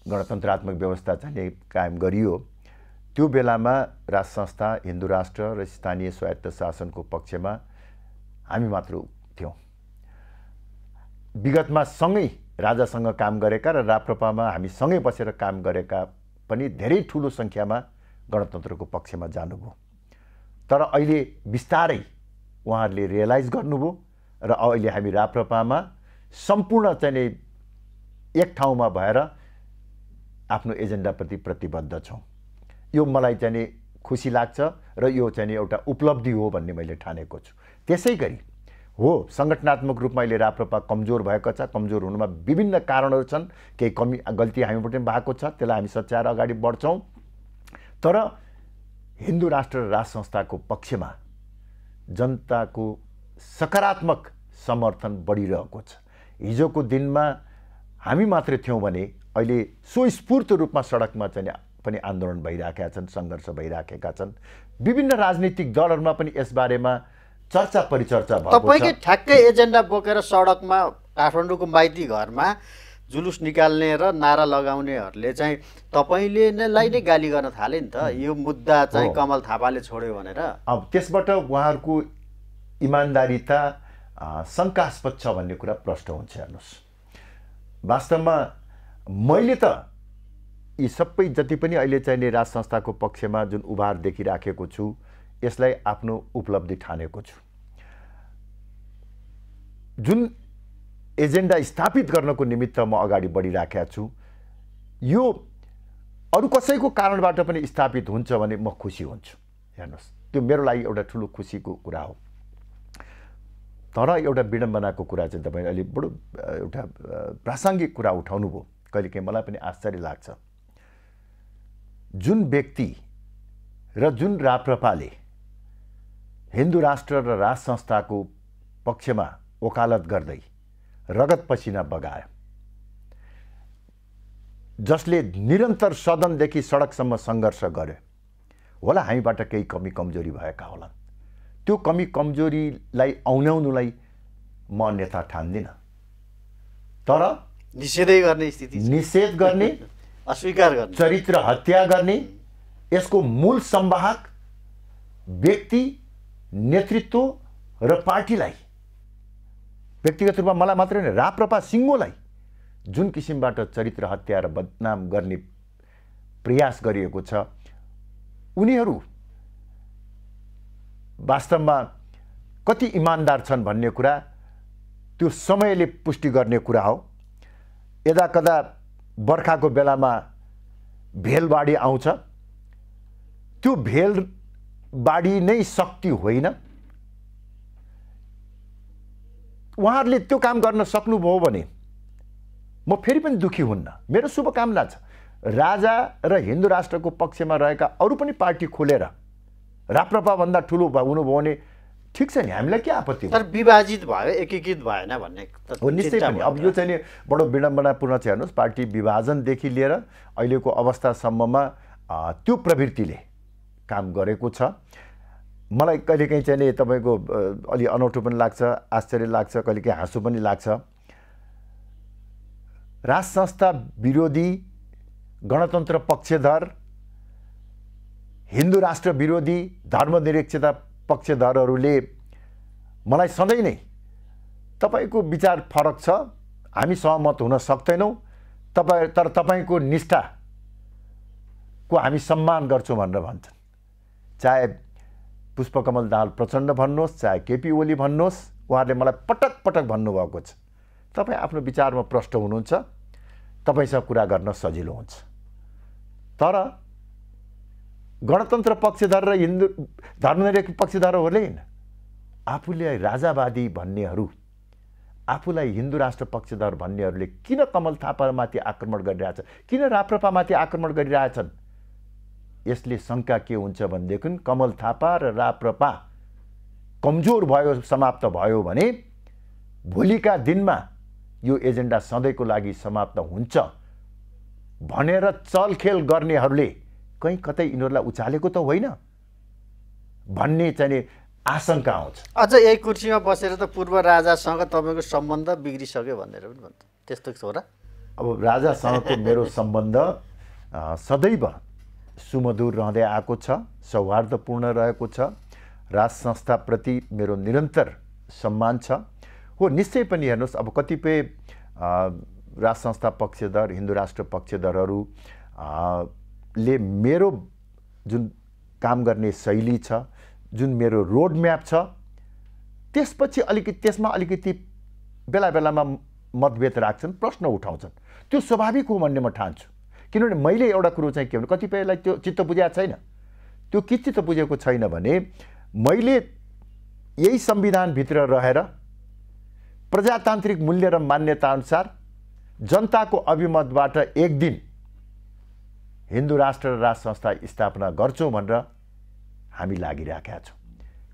गणतन्त्रात्मक व्यवस्था चाहिँ कायम गरियो, त्यो बेलामा राज संस्था, हिन्दू राष्ट्र र स्थानीय स्वायत्त शासनको पक्षमा हामी मात्र थियौँ। विगतमा सँगै राजासँग काम गरेका र राप्रपामा हामी सँगै बसेर काम गरेका पनि धेरै ठुलो सङ्ख्यामा गणतन्त्रको पक्षमा जानुभयो। तर अहिले बिस्तारै उहाँहरूले रियलाइज गर्नुभयो र अहिले हामी राप्रपामा सम्पूर्ण चाहिँ एक ठाउँमा भएर आफ्नो एजेन्डाप्रति प्रतिबद्ध छौँ। यो मलाई चाहिँ खुसी लाग्छ र यो चाहिँ एउटा उपलब्धि हो भन्ने मैले ठानेको छु। त्यसै गरी हो, सङ्गठनात्मक रूपमा अहिले राप्रपा कमजोर भएको छ। कमजोर हुनुमा विभिन्न कारणहरू छन्, केही कमी गल्ती हामीबाट पनि भएको छ, त्यसलाई हामी सच्याएर अगाडि बढ्छौँ। तर हिन्दू राष्ट्र र राज संस्थाको पक्षमा जनताको सकारात्मक समर्थन बढिरहेको छ। हिजोको दिनमा हामी मात्रै थियौँ भने अहिले स्वस्फूर्त रूपमा सडकमा चाहिँ पनि आन्दोलन भइराखेका छन्, सङ्घर्ष भइराखेका छन्। विभिन्न राजनीतिक दलहरूमा पनि यसबारेमा चर्चा परिचर्चा भएको छ। तपाईँकै ठ्याक्कै एजेन्डा बोकेर सडकमा काठमाडौँको माइती घरमा जुलुस निकाल्ने र नारा लगाउनेहरूले चाहिँ तपाईँले नै गाली गर्न थाले नि त, यो मुद्दा चाहिँ कमल थापाले छोड्यो भनेर। अब त्यसबाट उहाँहरूको इमान्दारिता शङ्कास्पद छ भन्ने कुरा प्रष्ट हुन्छ। हेर्नुहोस्, वास्तवमा मैले त यी सबै जति पनि अहिले चाहिँ राज संस्थाको पक्षमा जुन उभार देखिराखेको छु, यसलाई आफ्नो उपलब्धि ठानेको छु। जुन एजेन्डा स्थापित गर्नको निमित्त म अगाडि बढिराखेको छु, यो अरू कसैको कारणबाट पनि स्थापित हुन्छ भने म खुसी हुन्छु। हेर्नुहोस्, त्यो मेरो लागि एउटा ठुलो खुसीको कुरा हो। तर एउटा विडम्बनाको कुरा चाहिँ तपाईँ अहिले बडो एउटा प्रासङ्गिक कुरा उठाउनु भयो। कहिलेकाहीँ मलाई पनि आश्चर्य लाग्छ। जुन व्यक्ति र जुन राप्रपाले हिन्दू राष्ट्र र राज संस्थाको पक्षमा वकालत गर्दै रगत पसिना बगायो, जसले निरन्तर सदनदेखि सडकसम्म सङ्घर्ष गर्यो, होला हामीबाट केही कमी कमजोरी भएका होलान्। त्यो कमी कमजोरीलाई औनाउनुलाई म अन्यथा ठान्दिनँ, तर निषेधै गर्ने स्थिति, निषेध गर्ने, अस्वीकार गर्ने, चरित्र हत्या गर्ने, यसको मूल संवाहक व्यक्ति, नेतृत्व र पार्टीलाई, व्यक्तिगत रूपमा मलाई मात्रै होइन राप्रपा सिङ्गोलाई जुन किसिमबाट चरित्र हत्या र बदनाम गर्ने प्रयास गरिएको छ, उनीहरू वास्तवमा कति इमान्दार छन् भन्ने कुरा त्यो समयले पुष्टि गर्ने कुरा हो। यदाकदा बर्खाको बेलामा भेलबाढी आउँछ, त्यो भेलबाढी नै शक्ति होइन। उहाँहरूले त्यो काम गर्न सक्नुभयो भने म फेरि पनि दुखी हुन्न। मेरो शुभकामना छ राजा र हिन्दू राष्ट्रको पक्षमा रहेका अरू पनि पार्टी खोलेर राप्रपाभन्दा ठुलो हुनुभयो भने ठिक छ नि, हामीलाई के आपत्ति। तर विभाजित भयो, एकीकृत भएन भन्ने हो निश्चय पनि। अब यो चाहिँ नि बडो विडम्बनापूर्ण छ। हेर्नुहोस्, पार्टी विभाजनदेखि लिएर अहिलेको अवस्थासम्ममा त्यो प्रवृत्तिले काम गरेको छ। मलाई कहिलेकाहीँ चाहिँ नि तपाईँको अलि अनौठो पनि लाग्छ, आश्चर्य लाग्छ, कहिलेकाहीँ हाँसो पनि लाग्छ। राज संस्था विरोधी, गणतन्त्र पक्षधर, हिन्दू राष्ट्र विरोधी, धर्मनिरपेक्षता पक्षधरहरूले मलाई सधैँ नै तपाईँको विचार फरक छ, हामी सहमत हुन सक्दैनौँ, तर तपाईँको निष्ठाको हामी सम्मान गर्छौँ भनेर भन्छन्। चाहे पुष्पकमल दाहाल प्रचण्ड भन्नुहोस्, चाहे केपी ओली भन्नुहोस्, उहाँहरूले मलाई पटक पटक भन्नुभएको छ तपाईँ आफ्नो विचारमा प्रष्ट हुनुहुन्छ, तपाईँसँग कुरा गर्न सजिलो हुन्छ। तर गणतन्त्र पक्षधर र हिन्दू धर्मनिरपेक्ष पक्षधरहरूले होइन, आफूलाई राजावादी भन्नेहरू, आफूलाई हिन्दू राष्ट्र पक्षधर भन्नेहरूले किन कमल थापामाथि आक्रमण गरिरहेछ, किन राप्रपामाथि आक्रमण गरिरहेछन्, यसले शङ्का के हुन्छ भनेदेखि कमल थापा र राप्रपा कमजोर भयो, समाप्त भयो भने भोलिका दिनमा यो एजेन्डा सधैँको लागि समाप्त हुन्छ भनेर चलखेल गर्नेहरूले कहीँ कतै यिनीहरूलाई उचालेको त होइन भन्ने चाहिँ आशंका आउँछ। अझ यही कुर्सीमा बसेर त पूर्व राजासँग तपाईँको सम्बन्ध बिग्रिसक्यो भनेर पनि भन्छ, त्यस्तो छ र? अब राजासँगको मेरो सम्बन्ध सदैव सुमधुर रहँदै आएको छ, सौहार्दपूर्ण रहेको छ। राज संस्थाप्रति मेरो निरन्तर सम्मान छ। हो निश्चय पनि हेर्नुहोस्, अब कतिपय राज संस्था पक्षधर, हिन्दू राष्ट्र पक्षधरहरू ले मेरो जुन काम गर्ने शैली छ, जुन मेरो रोड म्याप छ, त्यसपछि त्यसमा अलिकति बेला बेलामा मतभेद राख्छन्, प्रश्न उठाउँछन्। त्यो स्वाभाविक हो भन्ने म ठान्छु। किनभने मैले एउटा कुरो चाहिँ के भने कतिपयलाई त्यो चित्त बुझेको छैन। त्यो के चित्त बुझेको छैन भने मैले यही संविधानभित्र रहेर प्रजातान्त्रिक मूल्य र मान्यता अनुसार जनताको अभिमतबाट एक दिन हिन्दू राष्ट्र र राज संस्था स्थापना गर्छौँ भनेर हामी लागिरहेका छौँ।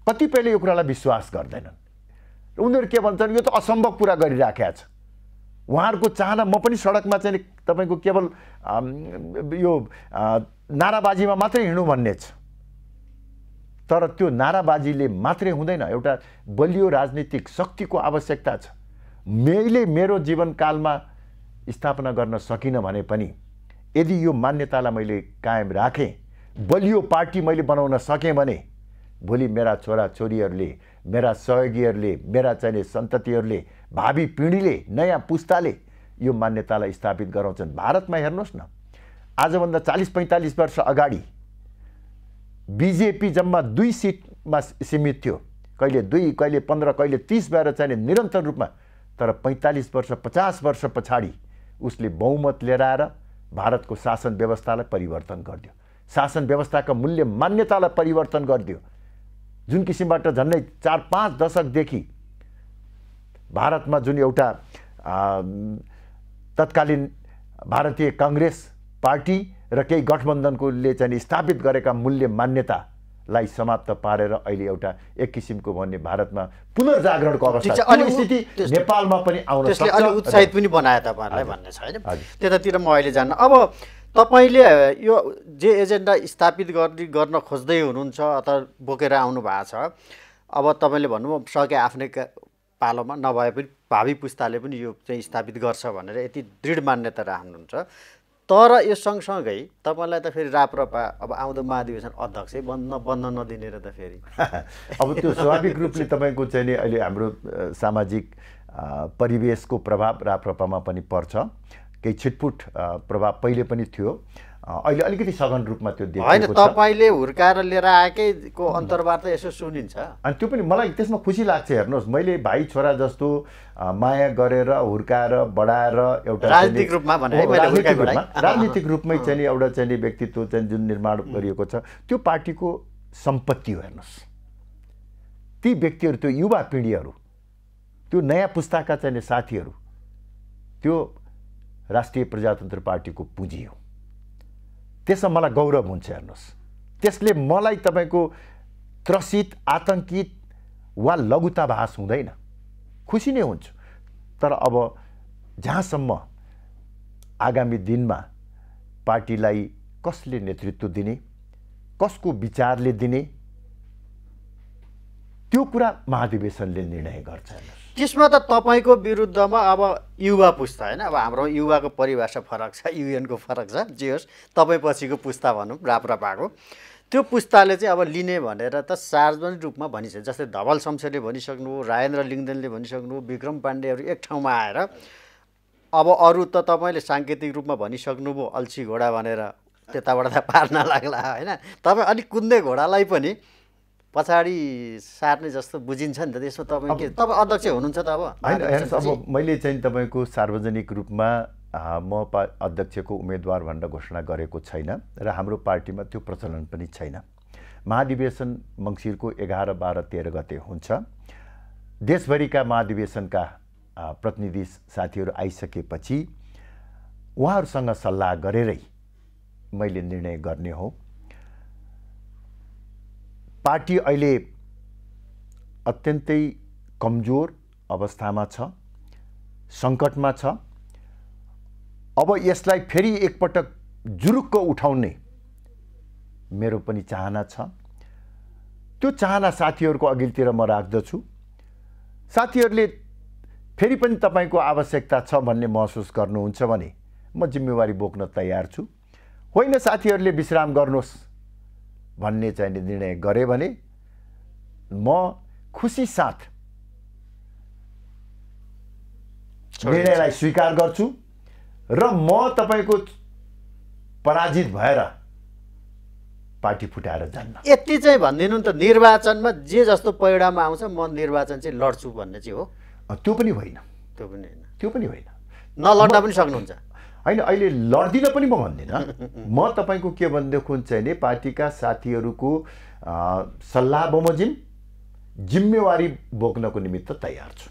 कतिपयले यो कुरालाई विश्वास गर्दैनन्। उनीहरू के भन्छन्, यो त असम्भव कुरा गरिराखेका छ। उहाँहरूको चाहना म पनि सडकमा चाहिँ तपाईँको केवल यो नाराबाजीमा मात्रै हिँड्नु भन्ने छ। तर त्यो नाराबाजीले मात्रै हुँदैन, एउटा बलियो राजनीतिक शक्तिको आवश्यकता छ। मैले मेरो जीवनकालमा स्थापना गर्न सकिनँ भने पनि यदि यो मान्यतालाई मैले कायम राखेँ, बलियो पार्टी मैले बनाउन सकेँ भने भोलि मेरा छोराछोरीहरूले, मेरा सहयोगीहरूले, मेरा चाहिने सन्ततिहरूले, भावी पिँढीले, नयाँ पुस्ताले यो मान्यतालाई स्थापित गराउँछन्। भारतमा हेर्नुहोस् न, आजभन्दा 40-45 वर्ष अगाडि बिजेपी जम्मा 2 सिटमा सीमित थियो, कहिले 2, कहिले 15, कहिले 30 भएर चाहिँ निरन्तर रूपमा। तर 45 वर्ष 50 वर्ष पछाडि उसले बहुमत लिएर आएर भारतको शासन व्यवस्थालाई परिवर्तन गरिदियो, शासन व्यवस्थाका मूल्य मान्यतालाई परिवर्तन गरिदियो। जुन किसिमबाट झन्डै 4-5 दशकदेखि भारतमा जुन एउटा तत्कालीन भारतीय काङ्ग्रेस पार्टी र केही गठबन्धनकोले चाहिँ स्थापित गरेका मूल्य मान्यतालाई समाप्त पारेर अहिले एउटा एक किसिमको भन्ने भारतमा पुनर्जागरणको अवस्था स्थिति नेपालमा पनि आउन सक्छ। त्यसले अलि उत्साहित पनि बनायो तपाईँहरूलाई भन्ने छ होइन। त्यतातिर म अहिले जान्न। अब तपाईँले यो जे एजेन्डा स्थापित गर्न खोज्दै हुनुहुन्छ अथवा बोकेर आउनु भएको छ, अब तपाईँले भन्नुभयो सके आफ्नै पालोमा नभए पनि भावी पुस्ताले पनि यो चाहिँ स्थापित गर्छ भनेर यति दृढ मान्यता राख्नुहुन्छ। तर यो सँगसँगै तपाईँलाई त फेरि राप्रपा अब आउँदो महाधिवेशन अध्यक्ष बन्न नदिने र त फेरि अब त्यो स्वाभाविक रूपले तपाईँको चाहिँ नि अहिले हाम्रो सामाजिक परिवेशको प्रभाव राप्रपामा पनि पर्छ। केही छिटपुट प्रभाव पहिले पनि थियो, अहिले अलिकति सघन रूपमा त्यो देखिएको छ। होइन, तपाईँले हुर्काएर लिएर आएकैको अन्तर्वार्ता यसो सुनिन्छ अनि त्यो पनि मलाई त्यसमा खुसी लाग्छ। हेर्नुहोस्, मैले भाइ छोरा जस्तो माया गरेर हुर्काएर बढाएर एउटा राजनीतिक रूपमा राजनीतिक रूपमै चाहिँ नि एउटा चाहिँ व्यक्तित्व चाहिँ जुन निर्माण गरिएको छ त्यो पार्टीको सम्पत्ति हो। हेर्नुहोस्, ती व्यक्तिहरू, त्यो युवा पिँढीहरू, त्यो नयाँ पुस्ताका चाहिँ साथीहरू, त्यो राष्ट्रिय प्रजातन्त्र पार्टीको पुँजी हो। त्यसमा मलाई गौरव हुन्छ। हेर्नुहोस्, त्यसले मलाई तपाईँको त्रसित, आतंकित वा लघुताभास हुँदैन, खुसी नै हुन्छु। तर अब जहाँसम्म आगामी दिनमा पार्टीलाई कसले नेतृत्व दिने, कसको विचारले दिने, त्यो कुरा महाधिवेशनले निर्णय गर्छ। त्यसमा त तपाईँको विरुद्धमा अब युवा पुस्ता होइन, अब हाम्रो युवाको परिभाषा फरक छ, युएनको फरक छ, जे होस् तपाईँ पछिको पुस्ता भनौँ राप्रपाको, त्यो पुस्ताले चाहिँ अब लिने भनेर त सार्वजनिक रूपमा भनिसक्यो। जस्तै धवल शमशेरले भनिसक्नुभयो, राजेन्द्र लिङ्गदेनले भनिसक्नुभयो, विक्रम पाण्डेहरू एक ठाउँमा आएर अब अरू त तपाईँले साङ्केतिक रूपमा भनिसक्नुभयो अल्छी घोडा भनेर, त्यताबाट त पार्न लाग्ला होइन। तपाईँ अलिक कुद्ने घोडालाई पनि पछाडि सार्ने जस्तो बुझिन्छ नि त। त्यसमा तपाईँ अध्यक्ष हुनुहुन्छ त अब? होइन, हेर्नुहोस्, अब मैले चाहिँ तपाईँको सार्वजनिक रूपमा म अध्यक्षको उम्मेदवार भनेर घोषणा गरेको छैन र हाम्रो पार्टीमा त्यो प्रचलन पनि छैन। महाधिवेशन मङ्सिरको 11, 12, 13 गते हुन्छ। देशभरिका महाधिवेशनका प्रतिनिधि साथीहरू आइसकेपछि उहाँहरूसँग सल्लाह गरेरै मैले निर्णय गर्ने हो। पार्टी अहिले अत्यन्तै कमजोर अवस्थामा छ, सङ्कटमा छ। अब यसलाई फेरि एकपटक जुरुक्क उठाउने मेरो पनि चाहना छ। त्यो चाहना साथीहरूको अघिल्तिर म राख्दछु। साथीहरूले फेरि पनि तपाईँको आवश्यकता छ भन्ने महसुस गर्नुहुन्छ भने म जिम्मेवारी बोक्न तयार छु। होइन, साथीहरूले विश्राम गर्नुहोस् भन्ने चाहिँ निर्णय गरे भने म खुसी साथ निर्णयलाई स्वीकार गर्छु र म तपाईँको पराजित भएर पार्टी फुटाएर जान्न। यति चाहिँ भनिदिनु नि त, निर्वाचनमा जे जस्तो परिणाम आउँछ म निर्वाचन चाहिँ लड्छु भन्ने चाहिँ हो? त्यो पनि होइन, त्यो पनि होइन, नलड्न पनि सक्नुहुन्छ? होइन, अहिले लड्दिनँ पनि म भन्दिनँ। म तपाईँको के भनेदेखि चाहिँ नि पार्टीका साथीहरूको सल्लाह बमोजिम जिम्मेवारी बोक्नको निमित्त तयार छु।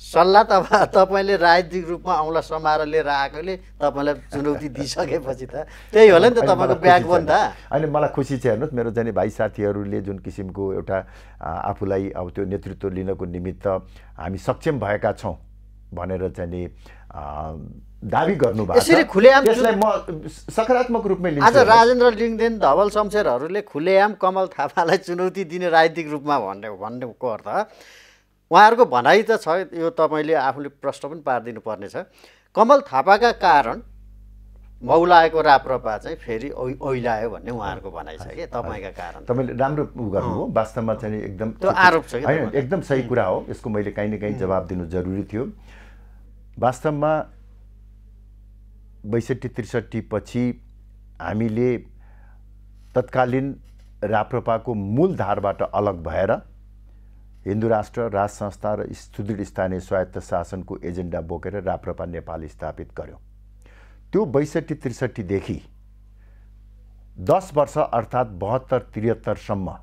सल्लाह तपाईँले राजनीतिक रूपमा औँला समाएर लिएर आएकोले तपाईँलाई चुनौती दिइसकेपछि त त्यही होला नि त तपाईँको ब्याकबोन त। होइन, मलाई खुसी छ। हेर्नुहोस्, मेरो चाहिँ भाइ साथीहरूले जुन किसिमको एउटा आफूलाई अब त्यो नेतृत्व लिनको निमित्त हामी सक्षम भएका छौँ भनेर चाहिँ नि दाबी गर्नुभएको छ। त्यसलाई म सकारात्मक रूपमा लिन्छु। आज राजेन्द्र लिङ्गदेन, धवल शमशेरहरूले खुलेआम कमल थापालाई चुनौती दिने राजनीतिक रूपमा भन्नेको अर्थ उहाँहरूको भनाइ त छ। यो तपाईँले आफूले प्रश्न पनि पारिदिनु पर्नेछ। कमल थापाका कारण मौलाएको राप्रपा चाहिँ फेरि ओइलायो भन्ने उहाँहरूको भनाइ छ कि तपाईँका कारण। तपाईँले राम्रो गर्नुभयो। वास्तवमा चाहिँ एकदम त्यो आरोप छ कि होइन, एकदम सही कुरा हो। यसको मैले काहीँ न काहीँ जवाब दिनु जरुरी थियो। वास्तवमा 62-63 पछि हामीले तत्कालीन राप्रपाको मूल धारबाट अलग भएर हिन्दू राष्ट्र, राज संस्था र सुदृढ स्थानीय स्वायत्त शासनको एजेन्डा बोकेर राप्रपा नेपाल स्थापित गर्यो। त्यो 62-63 देखि 10 वर्ष अर्थात् 72-73 सम्म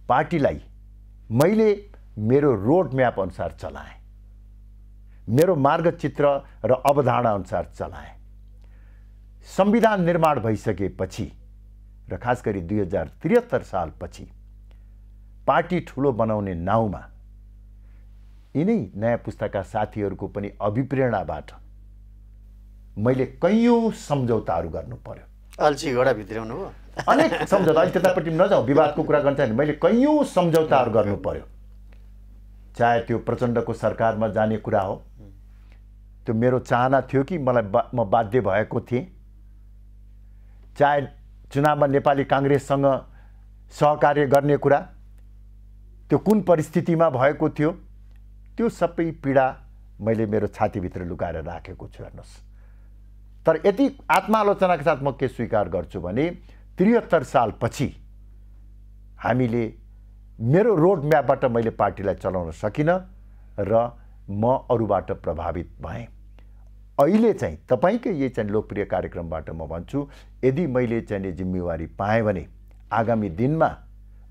पार्टीलाई मैले मेरो रोड म्याप अनुसार चलाएँ। मेरो मार्गचित्र र अवधारणा अनुसार चलाएँ। संविधान निर्माण भइसकेपछि र खास गरी 2073 सालपछि पार्टी ठुलो बनाउने नाउँमा यिनै नयाँ पुस्ताका साथीहरूको पनि अभिप्रेरणाबाट मैले कैयौँ सम्झौताहरू गर्नु पर्यो। अल्छी घोडा भित्राउनु हो, अनेक सम्झौता, अहिले त्यतापट्टि नजाउँ, विवादको कुरा गर्न चाहिँ मैले कैयौँ सम्झौताहरू गर्नु पर्यो। चाहे त्यो प्रचण्डको सरकारमा जाने कुरा हो, त्यो मेरो चाहना थियो कि म बाध्य भएको थिएँ। चाहे चुनावमा नेपाली काङ्ग्रेससँग सहकार्य गर्ने कुरा, त्यो कुन परिस्थितिमा भएको थियो, त्यो सबै पीडा मैले मेरो छातीभित्र लुकाएर राखेको छु। हेर्नुहोस्, तर यति आत्मालोचनाका साथ म के स्वीकार गर्छु भने 73 सालपछि हामीले मेरो रोड म्यापबाट मैले पार्टीलाई चलाउन सकिनँ र म अरूबाट प्रभावित भएँ। अहिले चाहिँ तपाईँकै यही चाहिँ लोकप्रिय कार्यक्रमबाट म भन्छु, यदि मैले चाहिँ जिम्मेवारी पाएँ भने आगामी दिनमा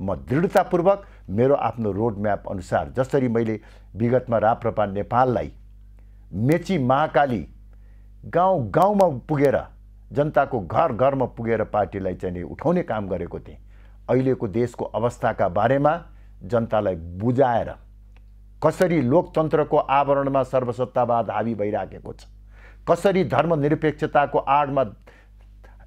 म दृढतापूर्वक मेरो आफ्नो रोड म्याप अनुसार, जसरी मैले विगतमा राप्रपा नेपाललाई मेची महाकाली गाउँ गाउँमा पुगेर जनताको घर घरमा पुगेर पार्टीलाई चाहिँ उठाउने काम गरेको थिएँ, अहिलेको देशको अवस्थाका बारेमा जनतालाई बुझाएर कसरी लोकतन्त्रको आवरणमा सर्वसत्तावाद हावी भइराखेको छ, कसरी धर्मनिरपेक्षताको आडमा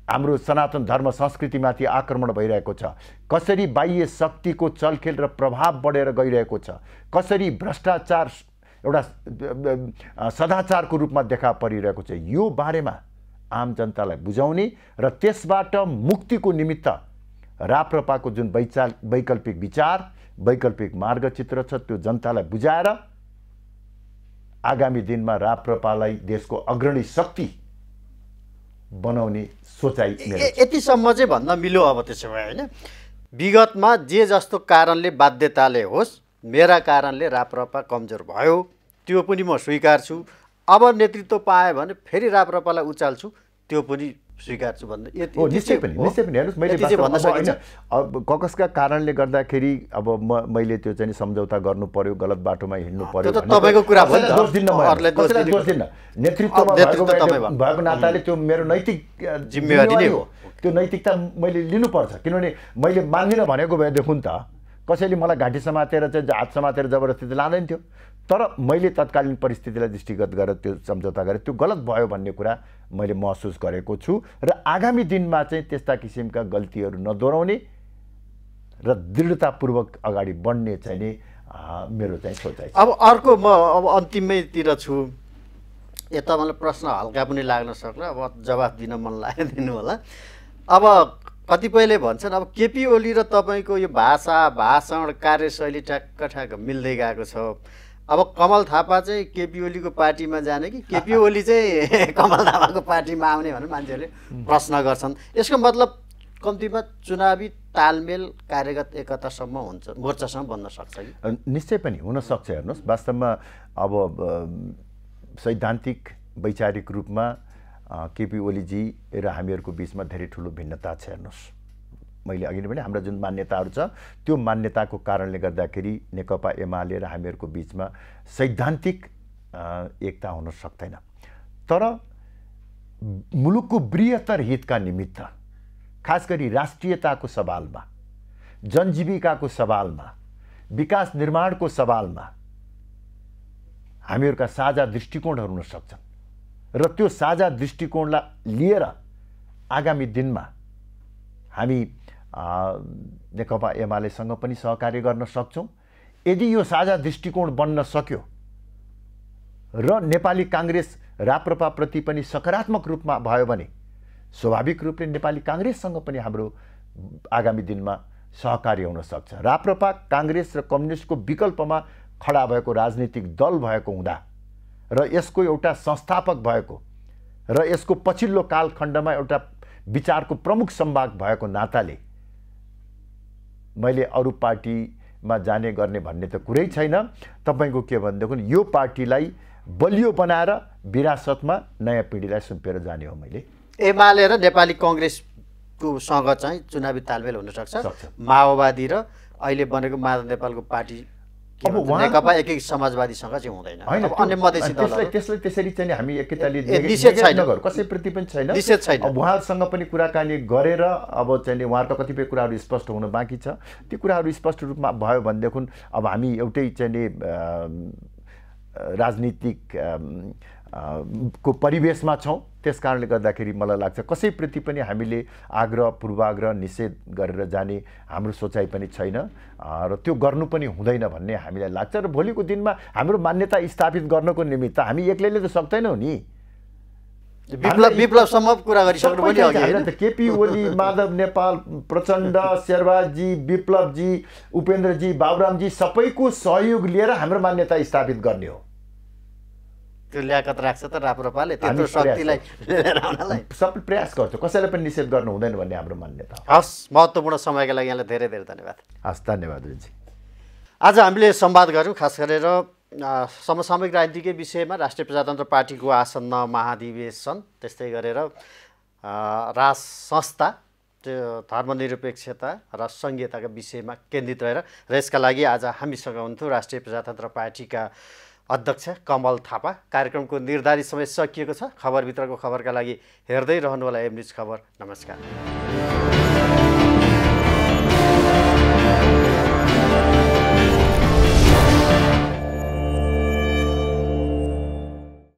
हाम्रो सनातन धर्म संस्कृतिमाथि आक्रमण भइरहेको छ, कसरी बाह्य शक्तिको चलखेल र प्रभाव बढेर गइरहेको छ, कसरी भ्रष्टाचार एउटा सदाचारको रूपमा देखा परिरहेको छ, यो बारेमा आम जनतालाई बुझाउने र त्यसबाट मुक्तिको निमित्त राप्रपाको जुन वैकल्पिक विचार, वैकल्पिक मार्गचित्र छ, त्यो जनतालाई बुझाएर आगामी दिनमा राप्रपालाई देशको अग्रणी शक्ति बनाउने सोचाइ मेरो छ। यतिसम्म चाहिँ भन्न मिल्यो। अब त्यसो भए होइन, विगतमा जे जस्तो कारणले बाध्यताले होस् मेरा कारणले राप्रपा कमजोर भयो, त्यो पनि म स्वीकार्छु। अब नेतृत्व पाएँ भने फेरि राप्रपालाई उचाल्छु, त्यो पनि स्वीकार्छु भन्दा निश्चय पनि हेर्नुहोस्, मैले ककसका कारणले गर्दाखेरि अब मैले त्यो चाहिँ सम्झौता गर्नु पर्यो, गलत बाटोमा हिँड्नु पर्यो, तपाईँको कुरा भयो, दोष दिन्न। नेतृत्वमा भएको नाताले त्यो मेरो नैतिक जिम्मेवारी नै हो, त्यो नैतिकता मैले लिनुपर्छ। किनभने मैले मान्दिनँ भनेको भएदेखि त कसैले मलाई घाँटी समातेर चाहिँ हात समातेर जबरजस्ती लाँदैन थियो, तर मैले तत्कालीन परिस्थितिलाई दृष्टिगत गरेर त्यो सम्झौता गरेँ, त्यो गलत भयो भन्ने कुरा मैले महसुस गरेको छु र आगामी दिनमा चाहिँ त्यस्ता किसिमका गल्तीहरू नदोहोऱ्याउने र दृढतापूर्वक अगाडि बढ्ने चाहिँ नि मेरो चाहिँ सोचाइ छ। अब अर्को म अब अन्तिमैतिर छु, यता मलाई प्रश्न हल्का पनि लाग्न सक्ला, अब जवाफ दिन मन लाग्यो दिनु होला। अब कतिपयले भन्छन् अब केपी ओली र तपाईँको यो भाषा भाषण कार्यशैली ठ्याक्क ठ्याक्क मिल्दै गएको छ, अब कमल थापा चाहिँ केपी ओलीको पार्टीमा जाने कि केपी ओली चाहिँ कमल थापाको पार्टीमा आउने भनेर मान्छेहरूले प्रश्न गर्छन्। यसको मतलब कम्तीमा चुनावी तालमेल कार्यगत एकतासम्म हुन्छ, मोर्चासम्म बन्न सक्छ कि? निश्चय पनि हुनसक्छ। हेर्नुहोस्, वास्तवमा अब सैद्धान्तिक वैचारिक रूपमा केपी ओलीजी र हामीहरूको बिचमा धेरै ठुलो भिन्नता छ। हेर्नुहोस्, मैले अघि नै भने हाम्रा जुन मान्यताहरू छ त्यो मान्यताको कारणले गर्दाखेरि नेकपा एमाले र हामीहरूको बिचमा सैद्धान्तिक एकता हुन सक्दैन, तर मुलुकको बृहत्तर हितका निमित्त, खास गरी राष्ट्रियताको सवालमा, जनजीविकाको सवालमा, विकास निर्माणको सवालमा हामीहरूका साझा दृष्टिकोणहरू हुन सक्छन् र त्यो साझा दृष्टिकोणलाई लिएर आगामी दिनमा हामी नेकपा एमालेसँग पनि सहकार्य गर्न सक्छौँ। यदि यो साझा दृष्टिकोण बन्न सक्यो र नेपाली काङ्ग्रेस राप्रपाप्रति पनि सकारात्मक रूपमा भयो भने स्वाभाविक रूपले नेपाली काङ्ग्रेससँग पनि हाम्रो आगामी दिनमा सहकार्य हुन सक्छ। राप्रपा काङ्ग्रेस र कम्युनिस्टको विकल्पमा खडा भएको राजनीतिक दल भएको हुँदा र यसको एउटा संस्थापक भएको र यसको पछिल्लो कालखण्डमा एउटा विचारको प्रमुख संवाद भएको नाताले मैले अरू पार्टीमा जाने गर्ने भन्ने त कुरै छैन। तपाईँको के भनेदेखि यो पार्टीलाई बलियो बनाएर विरासतमा नयाँ पिँढीलाई सुम्पेर जाने हो। मैले एमाले र नेपाली काङ्ग्रेसको सँग चाहिँ चुनावी तालमेल हुनसक्छ, माओवादी र अहिले बनेको माधव नेपालको पार्टी के भन्छ, नेकपा एकीकृत समाजवादीसँग चाहिँ हुँदैन, अब अन्य मधेसी दलहरू त्यसलाई त्यसरी चाहिँ हामी एकैतालि निषेध छैन, नगर कसैप्रति पनि छैन, निषेध छैन। अब उहाँहरूसँग पनि कुराकानी गरेर अब चाहिँ उहाँहरूको कतिपय कुराहरू स्पष्ट हुन बाँकी छ। ती कुराहरू स्पष्ट रूपमा भयो भनेदेखि अब हामी एउटै चाहिँ राजनीतिक को परिवेशमा छौँ। त्यस कारणले गर्दाखेरि मलाई लाग्छ कसैप्रति पनि हामीले आग्रह पूर्वाग्रह निषेध गरेर जाने हाम्रो सोचाइ पनि छैन र त्यो गर्नु पनि हुँदैन भन्ने हामीलाई लाग्छ। र भोलिको दिनमा हाम्रो मान्यता स्थापित गर्नको निमित्त हामी एक्लैले त सक्दैनौँ नि। विप्लवसम्म कुरा गरिसक्नु पनि अघि हैन त केपी ओली, माधव नेपाल, प्रचण्ड, शेरबहादुरजी, विप्लवजी, उपेन्द्रजी, बाबुरामजी सबैको सहयोग लिएर हाम्रो मान्यता स्थापित गर्ने हो। त्यो ल्याकत राख्छ त राप्रपाले त्यत्रो शक्तिलाई लिएर आउनलाई सबै प्रयास गर्छ, कसैलाई पनि निषेध गर्नु हुँदैन भन्ने हाम्रो मान्यता हो। हस्, महत्त्वपूर्ण समयका लागि यहाँलाई धेरै धेरै धन्यवाद। हस्, धन्यवाद रुचि। आज हामीले संवाद गऱ्यौँ खास गरेर समसामयिक राजनीतिकै विषयमा, राष्ट्रिय प्रजातन्त्र पार्टीको आसन्न महाधिवेशन, त्यस्तै गरेर राज संस्था, त्यो धर्मनिरपेक्षता र सङ्घीयताका विषयमा केन्द्रित रहेर र यसका लागि आज हामीसँग हुन्थ्यो राष्ट्रिय प्रजातन्त्र पार्टीका अध्यक्ष कमल थापा। कार्यक्रमको निर्धारित समय सकिएको छ। खबरभित्रको खबरका लागि हेर्दै रहनुहोला एम न्युज खबर। नमस्कार।